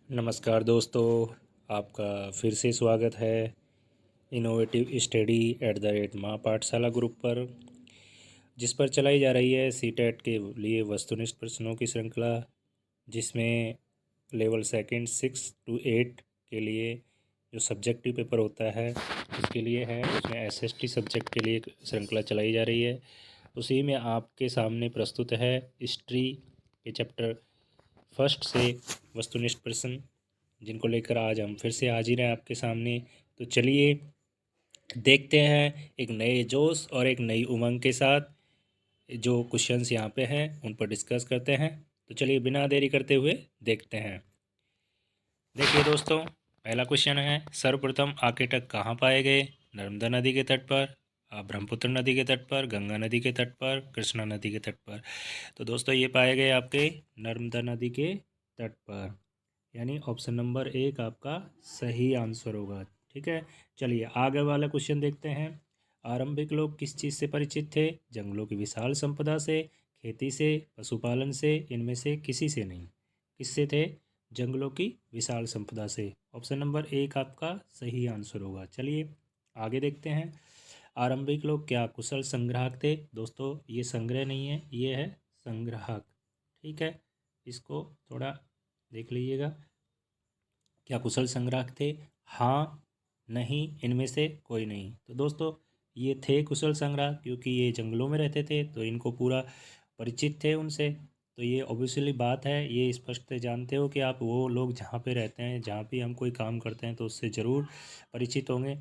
नमस्कार दोस्तों, आपका फिर से स्वागत है innovative study at the rate माँ पाठशाला ग्रुप पर, जिस पर चलाई जा रही है सीटेट के लिए वस्तुनिष्ठ प्रश्नों की श्रृंखला, जिसमें लेवल सेकंड 6 to 8 के लिए जो सब्जेक्टिव पेपर होता है उसके लिए है, उसमें एसएसटी सब्जेक्ट के लिए श्रृंखला चलाई जा रही है। उसी में आपके सामने प्रस्तुत है हिस्ट्री के चैप्टर फर्स्ट से वस्तुनिष्ठ प्रश्न, जिनको लेकर आज हम फिर से हाजिर हैं आपके सामने। तो चलिए देखते हैं एक नए जोश और एक नई उमंग के साथ जो क्वेश्चंस यहाँ पे हैं उन पर डिस्कस करते हैं। तो चलिए बिना देरी करते हुए देखते हैं। देखिए दोस्तों, पहला क्वेश्चन है, सर्वप्रथम आर्किटेक्ट कहाँ पाए गए? नर्मदा नदी के तट पर, ब्रह्मपुत्र नदी के तट पर, गंगा नदी के तट पर, कृष्णा नदी के तट पर। तो दोस्तों ये पाए गए आपके नर्मदा नदी के तट पर, यानी ऑप्शन नंबर 1 आपका सही आंसर होगा। ठीक है, चलिए आगे वाला क्वेश्चन देखते हैं। आरंभिक लोग किस चीज़ से परिचित थे? जंगलों की विशाल संपदा से, खेती से, पशुपालन से, इनमें से किसी से नहीं। किससे थे? जंगलों की विशाल संपदा से। ऑप्शन नंबर 1 आपका सही आंसर होगा। चलिए आगे देखते हैं। आरंभिक लोग क्या कुशल संग्राहक थे? दोस्तों ये संग्रह नहीं है, ये है संग्राहक। ठीक है, इसको थोड़ा देख लीजिएगा। क्या कुशल संग्राहक थे? हाँ, नहीं, इनमें से कोई नहीं। तो दोस्तों ये थे कुशल संग्राहक, क्योंकि ये जंगलों में रहते थे तो इनको पूरा परिचित थे उनसे। तो ये ऑब्वियसली बात है, ये स्पष्ट से जानते हो कि आप वो लोग जहाँ पे रहते हैं, जहाँ भी हम कोई काम करते हैं तो उससे ज़रूर परिचित होंगे,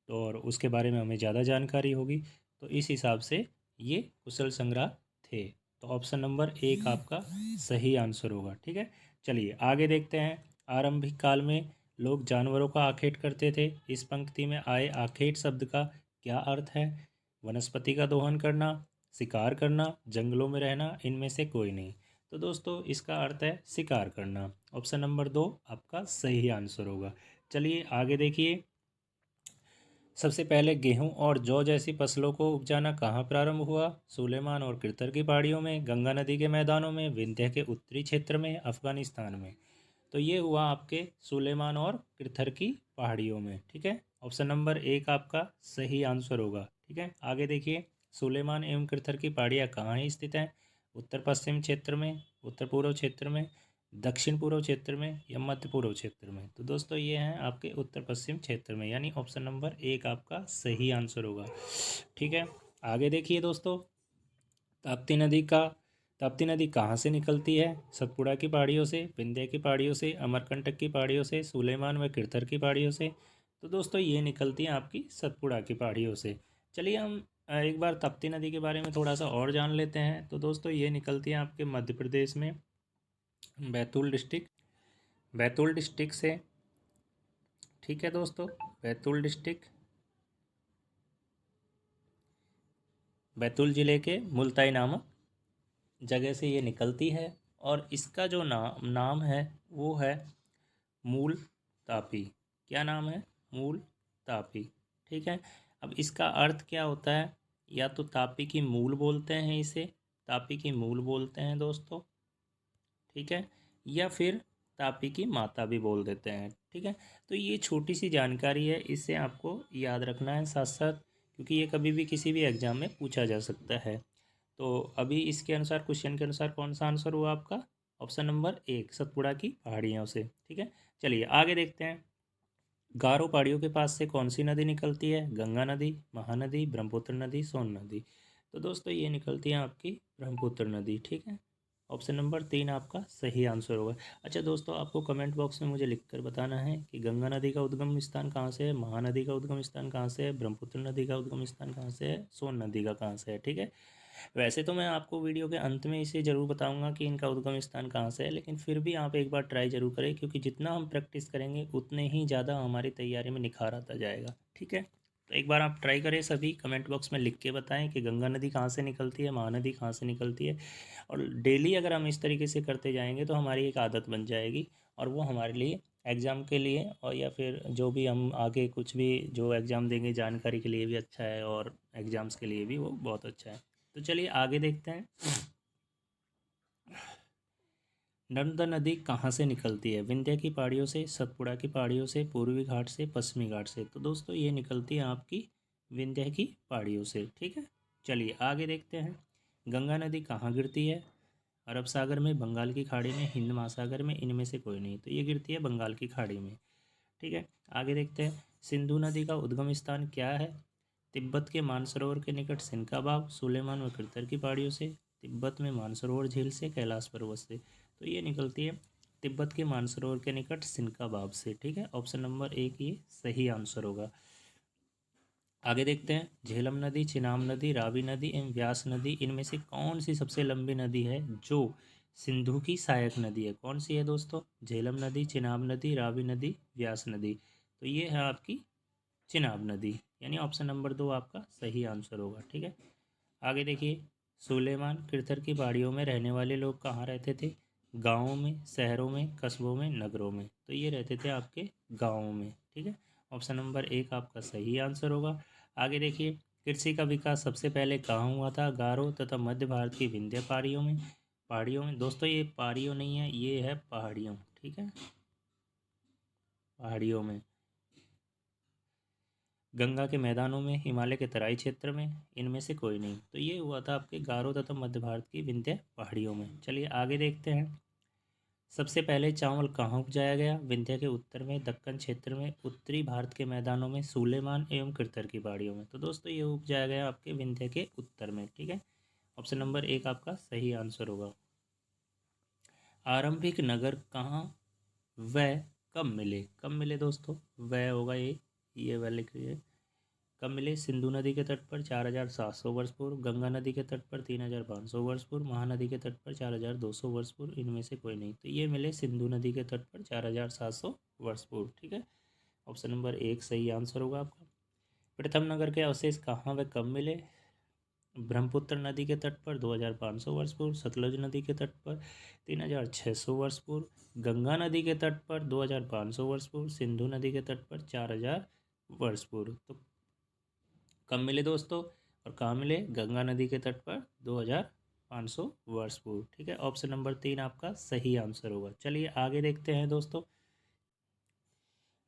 तो और उसके बारे में हमें ज़्यादा जानकारी होगी। तो इस हिसाब से ये कुशल संग्राहक थे। तो ऑप्शन नंबर 1 आपका सही आंसर होगा। ठीक है, चलिए आगे देखते हैं। आरंभिक काल में लोग जानवरों का आखेट करते थे। इस पंक्ति में आए आखेट शब्द का क्या अर्थ है? वनस्पति का दोहन करना, शिकार करना, जंगलों में रहना, इनमें से कोई नहीं। तो दोस्तों इसका अर्थ है शिकार करना। ऑप्शन नंबर 2 आपका सही आंसर होगा। चलिए आगे देखिए। सबसे पहले गेहूं और जौ जैसी फसलों को उपजाना कहाँ प्रारंभ हुआ? सुलेमान और किरतर की पहाड़ियों में, गंगा नदी के मैदानों में, विंध्य के उत्तरी क्षेत्र में, अफगानिस्तान में। तो ये हुआ आपके सुलेमान और किरथर की पहाड़ियों में। ठीक है, ऑप्शन नंबर 1 आपका सही आंसर होगा। ठीक है, आगे देखिए। सुलेमान एवं किरथर की पहाड़ियाँ कहाँ स्थित हैं? उत्तर पश्चिम क्षेत्र में, उत्तर पूर्व क्षेत्र में, दक्षिण पूर्व क्षेत्र में या मध्य पूर्व क्षेत्र में। तो दोस्तों ये हैं आपके उत्तर पश्चिम क्षेत्र में, यानी ऑप्शन नंबर 1 आपका सही आंसर होगा। ठीक है, आगे देखिए दोस्तों। ताप्ती नदी का ताप्ती नदी कहाँ से निकलती है? सतपुड़ा की पहाड़ियों से, विंध्य की पहाड़ियों से, अमरकंटक की पहाड़ियों से, सुलेमान व किरथर की पहाड़ियों से। तो दोस्तों ये निकलती हैं आपकी सतपुड़ा की पहाड़ियों से। चलिए हम एक बार ताप्ती नदी के बारे में थोड़ा सा और जान लेते हैं। तो दोस्तों ये निकलती हैं आपके मध्य प्रदेश में, बैतूल डिस्ट्रिक्ट, बैतूल डिस्ट्रिक्ट से। ठीक है दोस्तों, बैतूल डिस्ट्रिक्ट, बैतूल ज़िले के मुल्ताई नामक जगह से ये निकलती है। और इसका जो नाम है वो है मूल तापी। क्या नाम है? मूल तापी। ठीक है, अब इसका अर्थ क्या होता है? या तो तापी की मूल बोलते हैं इसे, तापी की मूल बोलते हैं दोस्तों। ठीक है, या फिर तापी की माता भी बोल देते हैं। ठीक है, तो ये छोटी सी जानकारी है, इसे आपको याद रखना है साथ साथ, क्योंकि ये कभी भी किसी भी एग्जाम में पूछा जा सकता है। तो अभी इसके अनुसार, क्वेश्चन के अनुसार कौन सा आंसर हुआ आपका? ऑप्शन नंबर 1 सतपुड़ा की पहाड़ियों से। ठीक है, चलिए आगे देखते हैं। गारो पहाड़ियों के पास से कौन सी नदी निकलती है? गंगा नदी, महानदी, ब्रह्मपुत्र नदी, सोन नदी। तो दोस्तों ये निकलती है आपकी ब्रह्मपुत्र नदी। ठीक है, ऑप्शन नंबर 3 आपका सही आंसर होगा। अच्छा दोस्तों, आपको कमेंट बॉक्स में मुझे लिखकर बताना है कि गंगा नदी का उद्गम स्थान कहाँ से है, महानदी का उद्गम स्थान कहाँ से है, ब्रह्मपुत्र नदी का उद्गम स्थान कहाँ से है, सोन नदी का कहाँ से है। ठीक है, वैसे तो मैं आपको वीडियो के अंत में इसे ज़रूर बताऊंगा कि इनका उद्गम स्थान कहाँ से है, लेकिन फिर भी आप एक बार ट्राई ज़रूर करें, क्योंकि जितना हम प्रैक्टिस करेंगे उतने ही ज़्यादा हमारी तैयारी में निखार आता जाएगा। ठीक है, तो एक बार आप ट्राई करें, सभी कमेंट बॉक्स में लिख के बताएं कि गंगा नदी कहाँ से निकलती है, महानदी कहाँ से निकलती है। और डेली अगर हम इस तरीके से करते जाएंगे तो हमारी एक आदत बन जाएगी, और वो हमारे लिए एग्ज़ाम के लिए और या फिर जो भी हम आगे कुछ भी जो एग्ज़ाम देंगे जानकारी के लिए भी अच्छा है, और एग्ज़ाम्स के लिए भी वो बहुत अच्छा है। तो चलिए आगे देखते हैं। नर्मदा नदी कहाँ से निकलती है? विंध्य की पहाड़ियों से, सतपुड़ा की पहाड़ियों से, पूर्वी घाट से, पश्चिमी घाट से। तो दोस्तों ये निकलती है आपकी विंध्य की पहाड़ियों से। ठीक है, चलिए आगे देखते हैं। गंगा नदी कहाँ गिरती है? अरब सागर में, बंगाल की खाड़ी में, हिंद महासागर में, इनमें से कोई नहीं। तो ये गिरती है बंगाल की खाड़ी में। ठीक है, आगे देखते हैं। सिंधु नदी का उद्गम स्थान क्या है? तिब्बत के मानसरोवर के निकट सिनकाबाब, सुलेमान व किरतर की पहाड़ियों से, तिब्बत में मानसरोवर झील से, कैलाश पर्वत से। तो ये निकलती है तिब्बत के मानसरोवर के निकट सिनकाबाब से। ठीक है, ऑप्शन नंबर 1 ये सही आंसर होगा। आगे देखते हैं। झेलम नदी, चिनाब नदी, रावी नदी एवं व्यास नदी, इनमें से कौन सी सबसे लंबी नदी है जो सिंधु की सहायक नदी है? कौन सी है दोस्तों? झेलम नदी, चिनाब नदी, रावी नदी, व्यास नदी। तो ये है आपकी चिनाब नदी, यानी ऑप्शन नंबर 2 आपका सही आंसर होगा। ठीक है, आगे देखिए। सुलेमान किरथर की पहाड़ियों में रहने वाले लोग कहाँ रहते थे? गाँवों में, शहरों में, कस्बों में, नगरों में। तो ये रहते थे आपके गाँवों में। ठीक है, ऑप्शन नंबर 1 आपका सही आंसर होगा। आगे देखिए। कृषि का विकास सबसे पहले कहाँ हुआ था? गारो तथा मध्य भारत की विंध्य पहाड़ियों में। पहाड़ियों में दोस्तों, ये पहाड़ियों नहीं है, ये है पहाड़ियों। ठीक है, पहाड़ियों में। गंगा के मैदानों में, हिमालय के तराई क्षेत्र में, इनमें से कोई नहीं। तो ये हुआ था आपके गारो तथा मध्य भारत की विंध्य पहाड़ियों में। चलिए आगे देखते हैं। सबसे पहले चावल कहाँ उपजाया गया? विंध्य के उत्तर में, दक्कन क्षेत्र में, उत्तरी भारत के मैदानों में, सुलेमान एवं किरतर की पहाड़ियों में। तो दोस्तों ये उपजाया गया आपके विंध्य के उत्तर में। ठीक है, ऑप्शन नंबर 1 आपका सही आंसर होगा। आरंभिक नगर कहाँ व कब मिले? कब मिले दोस्तों? वह होगा ये वाले के कब मिले? सिंधु नदी के तट पर 4700 वर्ष पूर्व, गंगा नदी के तट पर 3500 वर्ष पूर्व, महानदी के तट पर 4200 वर्ष पूर्व, इनमें से कोई नहीं। तो ये मिले सिंधु नदी के तट पर 4700 वर्ष पूर्व। ठीक है, ऑप्शन नंबर 1 सही आंसर होगा आपका। प्रथम नगर के अवशेष कहाँ व कब मिले? ब्रह्मपुत्र नदी के तट पर 2500 वर्ष पूर्व, सतलुज नदी के तट पर 3600 वर्ष पूर्व, गंगा नदी के तट पर 2500 वर्ष पूर्व, सिंधु नदी के तट पर 4000 वर्ष पूर्व। तो कब मिले दोस्तों और कहाँ मिले? गंगा नदी के तट पर 2500 वर्ष पूर्व। ठीक है, ऑप्शन नंबर 3 आपका सही आंसर होगा। चलिए आगे देखते हैं दोस्तों।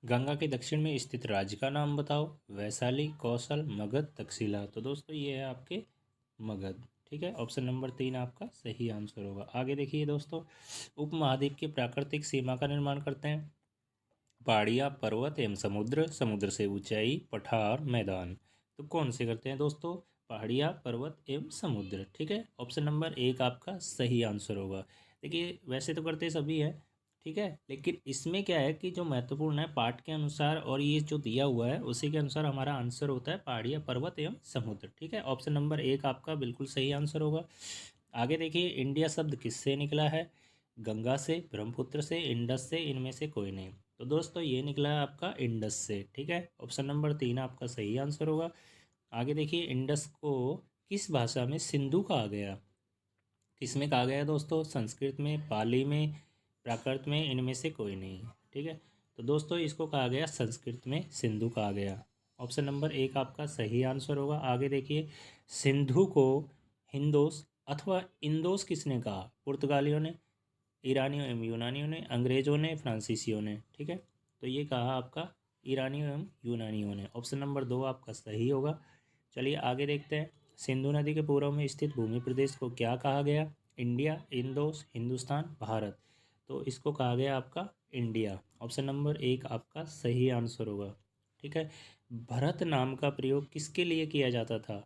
गंगा के दक्षिण में स्थित राज्य का नाम बताओ। वैशाली, कौशल, मगध, तक्षशिला। तो दोस्तों ये है आपके मगध। ठीक है, ऑप्शन नंबर 3 आपका सही आंसर होगा। आगे देखिए दोस्तों। उपमहाद्वीप की प्राकृतिक सीमा का निर्माण करते हैं पहाड़ियाँ, पर्वत एवं समुद्र, समुद्र से ऊंचाई, पठार, मैदान। तो कौन से करते हैं दोस्तों? पहाड़ियाँ, पर्वत एवं समुद्र। ठीक है, ऑप्शन नंबर 1 आपका सही आंसर होगा। देखिए वैसे तो करते सभी है, ठीक है, लेकिन इसमें क्या है कि जो महत्वपूर्ण है पाठ के अनुसार और ये जो दिया हुआ है उसी के अनुसार हमारा आंसर होता है पहाड़ियाँ, पर्वत एवं समुद्र। ठीक है, ऑप्शन नंबर 1 आपका बिल्कुल सही आंसर होगा। आगे देखिए। इंडिया शब्द किससे निकला है? गंगा से, ब्रह्मपुत्र से, इंडस से, इनमें से कोई नहीं। तो दोस्तों ये निकला है आपका इंडस से। ठीक है, ऑप्शन नंबर 3 आपका सही आंसर होगा। आगे देखिए। इंडस को किस भाषा में सिंधु कहा गया? किस में कहा गया दोस्तों? संस्कृत में, पाली में, प्राकृत में, इनमें से कोई नहीं। ठीक है, तो दोस्तों इसको कहा गया संस्कृत में सिंधु कहा गया। ऑप्शन नंबर 1 आपका सही आंसर होगा। आगे देखिए। सिंधु को हिंदोस अथवा इंदोस किसने कहा? पुर्तगालियों ने, ईरानियों एवं यूनानियों ने, अंग्रेजों ने, फ्रांसीसियों ने। ठीक है, तो ये कहा आपका ईरानियों एवं यूनानियों ने। ऑप्शन नंबर 2 आपका सही होगा। चलिए आगे देखते हैं। सिंधु नदी के पूर्व में स्थित भूमि प्रदेश को क्या कहा गया? इंडिया, इंदोस, हिंदुस्तान, भारत। तो इसको कहा गया आपका इंडिया। ऑप्शन नंबर 1 आपका सही आंसर होगा। ठीक है, भरत नाम का प्रयोग किसके लिए किया जाता था?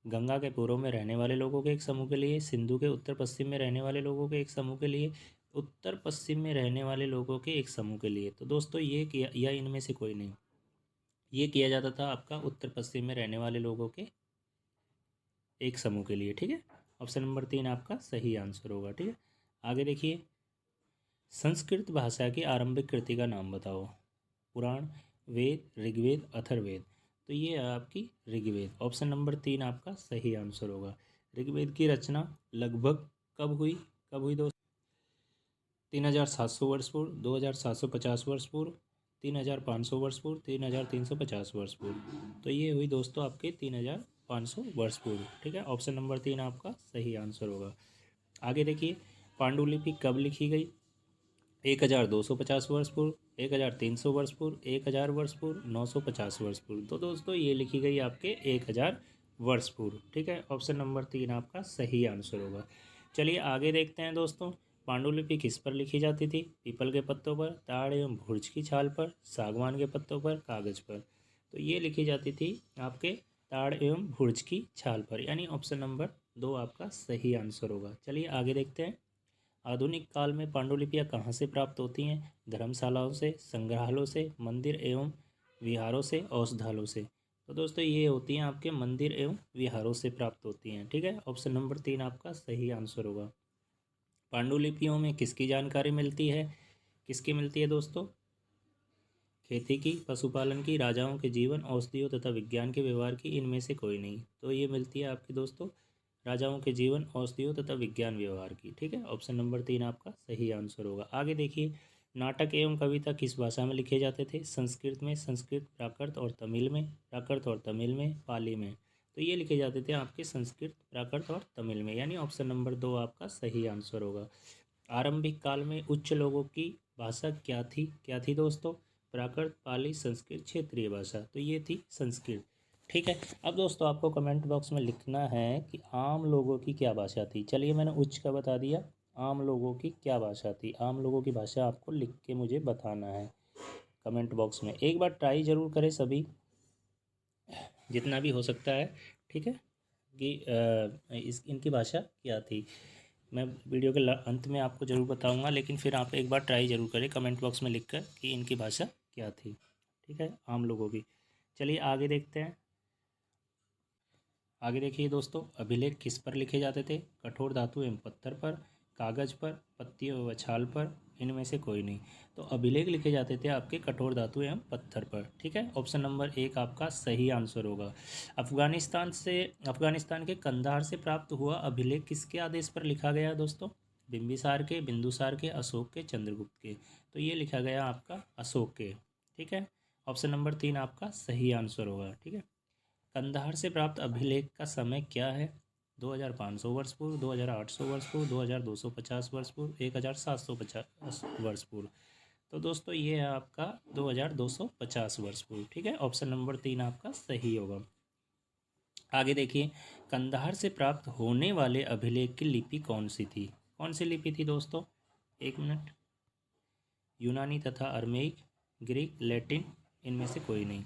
गंगा के पूर्व में रहने वाले लोगों के एक समूह के लिए, सिंधु के उत्तर पश्चिम में रहने वाले लोगों के एक समूह के लिए, उत्तर पश्चिम में रहने वाले लोगों के एक समूह के लिए। तो दोस्तों ये किया या इनमें से कोई नहीं, ये किया जाता था आपका उत्तर पश्चिम में रहने वाले लोगों के एक समूह के लिए। ठीक है, ऑप्शन नंबर 3 आपका सही आंसर होगा। ठीक है, आगे देखिए। संस्कृत भाषा की आरंभिक कृति का नाम बताओ। पुराण, वेद, ऋग्वेद, अथर्ववेद। तो ये है आपकी ऋग्वेद। ऑप्शन नंबर 3 आपका सही आंसर होगा। ऋग्वेद की रचना लगभग कब हुई? कब हुई दोस्तों? 3700 वर्ष पूर्व, 2750 वर्ष पूर्व, 3500 वर्ष पूर्व, 3350 वर्ष पूर्व। तो ये हुई दोस्तों आपके 3500 वर्ष पूर्व। ठीक है, ऑप्शन नंबर 3 आपका सही आंसर होगा। आगे देखिए। पांडुलिपि कब लिखी गई? 1250 वर्ष पूर्व, 1300 वर्ष पूर्व, 1000 वर्ष पूर्व, 950 वर्ष पूर्व। तो दोस्तों ये लिखी गई आपके 1000 वर्ष पूर्व। ठीक है, ऑप्शन नंबर 3 आपका सही आंसर होगा। चलिए आगे देखते हैं दोस्तों, पांडुलिपि किस पर लिखी जाती थी? पीपल के पत्तों पर, ताड़ एवं भुर्ज की छाल पर, सागवान के पत्तों पर, कागज पर। तो ये लिखी जाती थी आपके ताड़ एवं भुर्ज की छाल पर, यानी ऑप्शन नंबर 2 आपका सही आंसर होगा। चलिए आगे देखते हैं, आधुनिक काल में पांडुलिपियाँ कहाँ से प्राप्त होती हैं? धर्मशालाओं से, संग्रहालयों से, मंदिर एवं विहारों से, औषधालयों से। तो दोस्तों ये होती हैं आपके मंदिर एवं विहारों से प्राप्त होती हैं। ठीक है, ऑप्शन नंबर 3 आपका सही आंसर होगा। पांडुलिपियों में किसकी जानकारी मिलती है? किसकी मिलती है दोस्तों? खेती की, पशुपालन की, राजाओं के जीवन, औषधियों तथा विज्ञान के व्यवहार की, इनमें से कोई नहीं। तो ये मिलती है आपकी दोस्तों राजाओं के जीवन, औषधियों तथा विज्ञान व्यवहार की। ठीक है, ऑप्शन नंबर 3 आपका सही आंसर होगा। आगे देखिए, नाटक एवं कविता किस भाषा में लिखे जाते थे? संस्कृत में, संस्कृत, प्राकृत और तमिल में, प्राकृत और तमिल में, पाली में। तो ये लिखे जाते थे आपके संस्कृत, प्राकृत और तमिल में, यानी ऑप्शन नंबर 2 आपका सही आंसर होगा। आरंभिक काल में उच्च लोगों की भाषा क्या थी? क्या थी दोस्तों? प्राकृत, पाली, संस्कृत, क्षेत्रीय भाषा। तो ये थी संस्कृत। ठीक है, अब दोस्तों आपको कमेंट बॉक्स में लिखना है कि आम लोगों की क्या भाषा थी। चलिए मैंने उच्च का बता दिया, आम लोगों की क्या भाषा थी? आम लोगों की भाषा आपको लिख के मुझे बताना है कमेंट बॉक्स में। एक बार ट्राई ज़रूर करें सभी, जितना भी हो सकता है। ठीक है, कि इनकी भाषा क्या थी। मैं वीडियो के अंत में आपको ज़रूर बताऊंगा, लेकिन फिर आप एक बार ट्राई ज़रूर करें कमेंट बॉक्स में लिखकर कि इनकी भाषा क्या थी। ठीक है, आम लोगों की। चलिए आगे देखते हैं। आगे देखिए दोस्तों, अभिलेख किस पर लिखे जाते थे? कठोर धातु एवं पत्थर पर, कागज पर, पत्तियों व छाल पर, इनमें से कोई नहीं। तो अभिलेख लिखे जाते थे आपके कठोर धातु एवं पत्थर पर। ठीक है, ऑप्शन नंबर 1 आपका सही आंसर होगा। अफगानिस्तान के कंधार से प्राप्त हुआ अभिलेख किसके आदेश पर लिखा गया दोस्तों? बिंबिसार के, बिंदुसार के, अशोक के, चंद्रगुप्त के। तो ये लिखा गया आपका अशोक के। ठीक है, ऑप्शन नंबर 3 आपका सही आंसर होगा। ठीक है, कंधार से प्राप्त अभिलेख का समय क्या है? 2500 वर्ष पूर्व, 2800 वर्ष पूर्व, 2250 वर्ष पूर्व, 1750 वर्ष पूर्व। तो दोस्तों ये है आपका 2250 वर्ष पूर्व। ठीक है, ऑप्शन नंबर 3 आपका सही होगा। आगे देखिए, कंधार से प्राप्त होने वाले अभिलेख की लिपि कौन सी थी? कौन सी लिपि थी दोस्तों? एक मिनट। यूनानी तथा अरमेइक, ग्रीक, लैटिन, इनमें से कोई नहीं।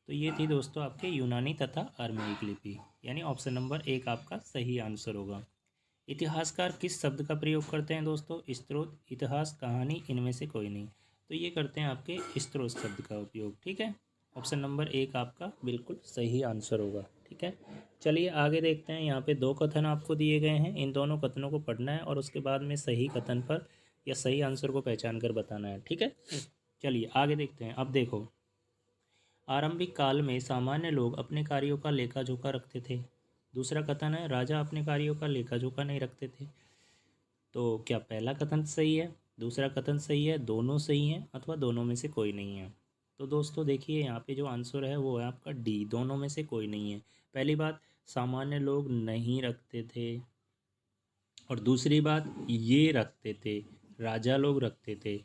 तो ये थी दोस्तों आपके यूनानी तथा अरमेइक लिपि, यानी ऑप्शन नंबर 1 आपका सही आंसर होगा। इतिहासकार किस शब्द का प्रयोग करते हैं दोस्तों? स्रोत, इतिहास, कहानी, इनमें से कोई नहीं। तो ये करते हैं आपके स्रोत शब्द का उपयोग। ठीक है, ऑप्शन नंबर 1 आपका बिल्कुल सही आंसर होगा। ठीक है, चलिए आगे देखते हैं। यहाँ पे 2 कथन आपको दिए गए हैं, इन दोनों कथनों को पढ़ना है और उसके बाद में सही कथन पर या सही आंसर को पहचान कर बताना है। ठीक है, चलिए आगे देखते हैं। अब देखो, आरंभिक काल में सामान्य लोग अपने कार्यों का लेखा जोखा रखते थे। दूसरा कथन है, राजा अपने कार्यों का लेखा जोखा नहीं रखते थे। तो क्या पहला कथन सही है, दूसरा कथन सही है, दोनों सही हैं, अथवा दोनों में से कोई नहीं है? तो दोस्तों देखिए, यहाँ पे जो आंसर है वो है आपका डी, दोनों में से कोई नहीं है। पहली बात, सामान्य लोग नहीं रखते थे, और दूसरी बात ये रखते थे, राजा लोग रखते थे।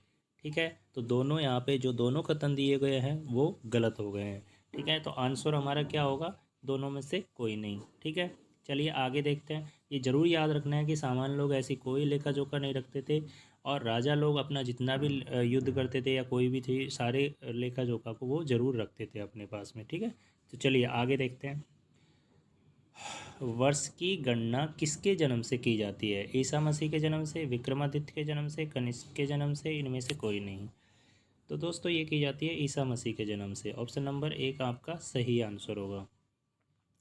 ठीक है, तो दोनों यहाँ पे जो दोनों कथन दिए गए हैं वो गलत हो गए हैं। ठीक है, तो आंसर हमारा क्या होगा? दोनों में से कोई नहीं। ठीक है, चलिए आगे देखते हैं। ये जरूर याद रखना है कि सामान्य लोग ऐसी कोई लेखा जोखा नहीं रखते थे, और राजा लोग अपना जितना भी युद्ध करते थे या कोई भी थे, सारे लेखा जोखा को वो जरूर रखते थे अपने पास में। ठीक है, तो चलिए आगे देखते हैं। वर्ष की गणना किसके जन्म से की जाती है? ईसा मसीह के जन्म से, विक्रमादित्य के जन्म से, कनिष्क के जन्म से, इनमें से कोई नहीं। तो दोस्तों ये की जाती है ईसा मसीह के जन्म से। ऑप्शन नंबर 1 आपका सही आंसर होगा।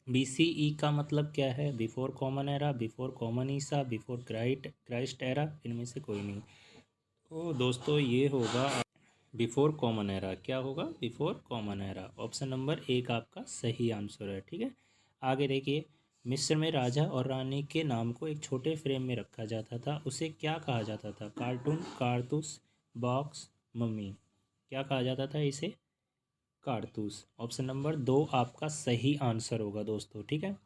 BCE का मतलब क्या है? Before common era, before common ईसा, बिफोर क्राइस्ट एरा, इनमें से कोई नहीं। तो दोस्तों ये होगा बिफोर कॉमन एरा। क्या होगा? Before common era. Option number 1 आपका सही आंसर है। ठीक है, आगे देखिए, मिस्र में राजा और रानी के नाम को एक छोटे फ्रेम में रखा जाता था, उसे क्या कहा जाता था? कार्टून, कारतूस, बॉक्स, मम्मी। क्या कहा जाता था इसे? कारतूस। ऑप्शन नंबर 2 आपका सही आंसर होगा दोस्तों। ठीक है,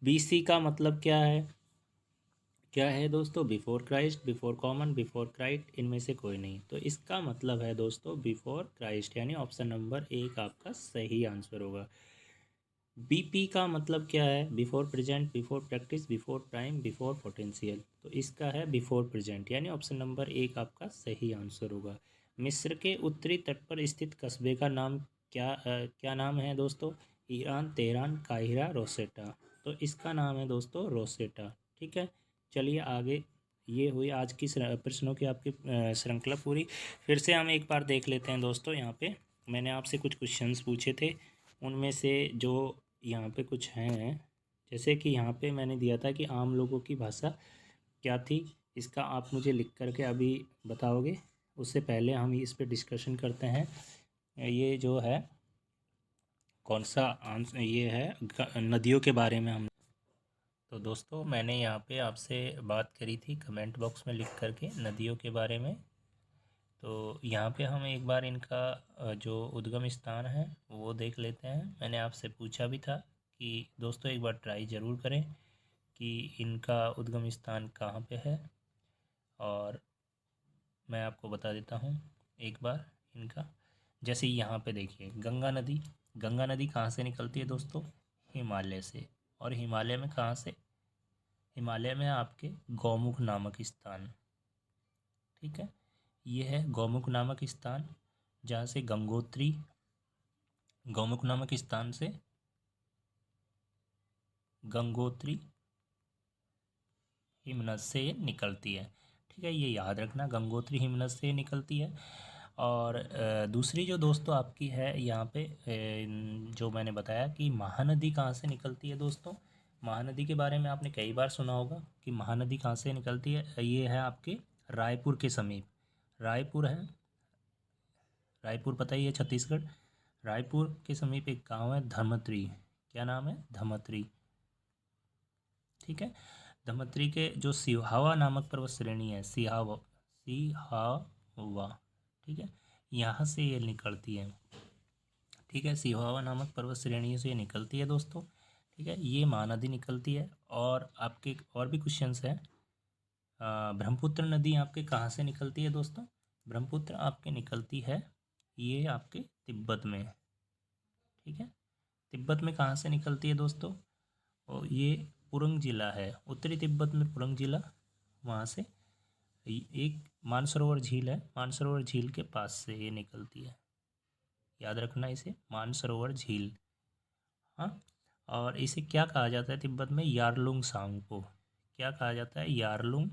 BC का मतलब क्या है? क्या है दोस्तों? Before Christ, before common, before Christ, इनमें से कोई नहीं। तो इसका मतलब है दोस्तों बिफोर क्राइस्ट, यानी ऑप्शन नंबर एक आपका सही आंसर होगा। बीपी का मतलब क्या है? Before present, before practice, before time, before potential. तो इसका है बिफोर प्रेजेंट, यानी ऑप्शन नंबर एक आपका सही आंसर होगा। मिस्र के उत्तरी तट पर स्थित कस्बे का नाम क्या नाम है दोस्तों? Iran, Tehran, Cairo, Rosetta. तो इसका नाम है दोस्तों रोसेटा। ठीक है, चलिए आगे। ये हुई आज की प्रश्नों की आपकी श्रृंखला पूरी। फिर से हम एक बार देख लेते हैं दोस्तों। यहाँ पे मैंने आपसे कुछ क्वेश्चंस पूछे थे, उनमें से जो यहाँ पे कुछ हैं, जैसे कि यहाँ पे मैंने दिया था कि आम लोगों की भाषा क्या थी, इसका आप मुझे लिख करके अभी बताओगे। उससे पहले हम इस पे डिस्कशन करते हैं। ये जो है कौन सा आंसर, ये है नदियों के बारे में हम। तो दोस्तों मैंने यहाँ पे आपसे बात करी थी कमेंट बॉक्स में लिख करके नदियों के बारे में। तो यहाँ पे हम एक बार इनका जो उद्गम स्थान है वो देख लेते हैं। मैंने आपसे पूछा भी था कि दोस्तों एक बार ट्राई ज़रूर करें कि इनका उद्गम स्थान कहाँ पे है, और मैं आपको बता देता हूँ एक बार इनका। जैसे यहाँ पे देखिए गंगा नदी। गंगा नदी कहाँ से निकलती है दोस्तों? हिमालय से। और हिमालय में कहाँ से? हिमालय में आपके गौमुख नामक स्थान। ठीक है, ये है गौमुख नामक स्थान, जहाँ से गंगोत्री, गौमुख नामक स्थान से गंगोत्री हिमनद से निकलती है। ठीक है, ये याद रखना, गंगोत्री हिमनद से निकलती है। और दूसरी जो दोस्तों आपकी है यहाँ पे जो मैंने बताया कि महानदी कहाँ से निकलती है दोस्तों। महानदी के बारे में आपने कई बार सुना होगा कि महानदी कहाँ से निकलती है। ये है आपके रायपुर के समीप। रायपुर है, रायपुर पता ही है, छत्तीसगढ़। रायपुर के समीप एक गांव है धमतरी। क्या नाम है? धमतरी। ठीक है, धमतरी के जो सिहावा नामक पर्वत श्रेणी है, सिहावा, सिहावा, ठीक है, यहाँ से ये निकलती है। ठीक है, सिहावा नामक पर्वत श्रेणी से ये निकलती है दोस्तों। ठीक है, ये महानदी निकलती है। और आपके और भी क्वेश्चंस हैं। ब्रह्मपुत्र नदी आपके कहाँ से निकलती है दोस्तों? ब्रह्मपुत्र आपके निकलती है ये आपके तिब्बत में। ठीक है, तिब्बत में कहाँ से निकलती है दोस्तों? और ये पुरंग जिला है, उत्तरी तिब्बत में पुरंग जिला, वहाँ से एक मानसरोवर झील है, मानसरोवर झील के पास से ये निकलती है। याद रखना इसे, मानसरोवर झील। हाँ, और इसे क्या कहा जाता है तिब्बत में? यारलुंग सांगपो। क्या कहा जाता है? यारलुंग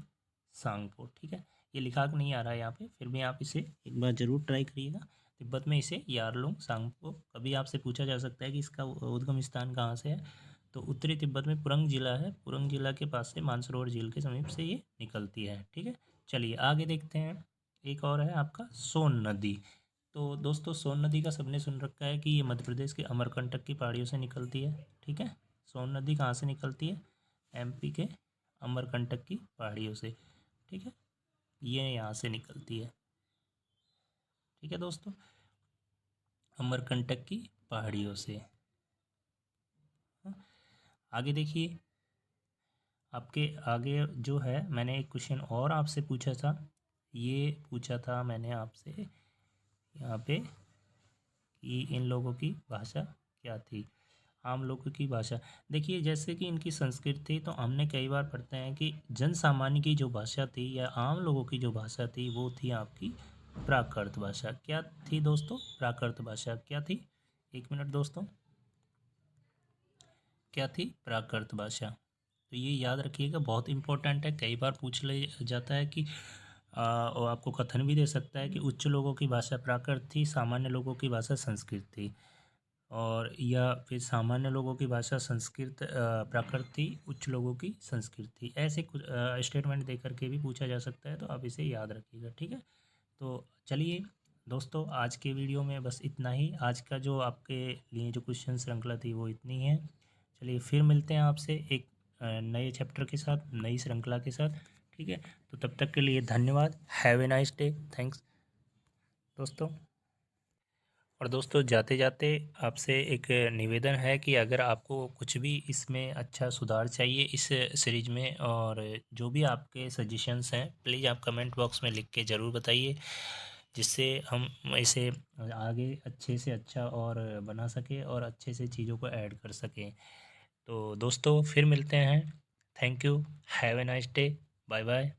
सांगपो। ठीक है, ये लिखा नहीं आ रहा है यहाँ पे, फिर भी आप इसे एक बार ज़रूर ट्राई करिएगा। तिब्बत में इसे यारलुंग सांगपो। कभी आपसे पूछा जा सकता है कि इसका उद्गम स्थान कहाँ से है, तो उत्तरी तिब्बत में पुरंग जिला है, पुरंग जिला के पास से मानसरोवर झील के समीप से ये निकलती है। ठीक है, चलिए आगे देखते हैं। एक और है आपका सोन नदी। तो दोस्तों सोन नदी का सबने सुन रखा है कि ये मध्य प्रदेश के अमरकंटक की पहाड़ियों से निकलती है। ठीक है, सोन नदी कहाँ से निकलती है? एमपी के अमरकंटक की पहाड़ियों से। ठीक है, ये यहाँ से निकलती है। ठीक है दोस्तों, अमरकंटक की पहाड़ियों से। हाँ, आगे देखिए, आपके आगे जो है मैंने एक क्वेश्चन और आपसे पूछा था। ये पूछा था मैंने आपसे यहाँ पे कि इन लोगों की भाषा क्या थी, आम लोगों की भाषा। देखिए जैसे कि इनकी संस्कृति, तो हमने कई बार पढ़ते हैं कि जन सामान्य की जो भाषा थी या आम लोगों की जो भाषा थी वो थी आपकी प्राकृत भाषा। क्या थी दोस्तों? प्राकृत भाषा क्या थी? एक मिनट दोस्तों, क्या थी? प्राकृत भाषा। तो ये याद रखिएगा, बहुत इंपॉर्टेंट है, कई बार पूछ ले जाता है कि और आपको कथन भी दे सकता है कि उच्च लोगों की भाषा प्राकृत थी, सामान्य लोगों की भाषा संस्कृत थी, और या फिर सामान्य लोगों की भाषा संस्कृत प्राकृत थी, उच्च लोगों की संस्कृत थी। ऐसे कुछ स्टेटमेंट दे करके भी पूछा जा सकता है, तो आप इसे याद रखिएगा। ठीक है, तो चलिए दोस्तों आज के वीडियो में बस इतना ही। आज का जो आपके लिए जो क्वेश्चन श्रृंखला थी वो इतनी है। चलिए फिर मिलते हैं आपसे एक नए चैप्टर के साथ, नई श्रृंखला के साथ। ठीक है, तो तब तक के लिए धन्यवाद। Have a nice day. Thanks दोस्तों। और दोस्तों जाते जाते आपसे एक निवेदन है कि अगर आपको कुछ भी इसमें अच्छा सुधार चाहिए इस सीरीज में, और जो भी आपके सजेशंस हैं प्लीज़ आप कमेंट बॉक्स में लिख के ज़रूर बताइए, जिससे हम इसे आगे अच्छे से अच्छा और बना सकें और अच्छे से चीज़ों को ऐड कर सकें। तो दोस्तों फिर मिलते हैं। Thank you. Have a nice day. Bye bye.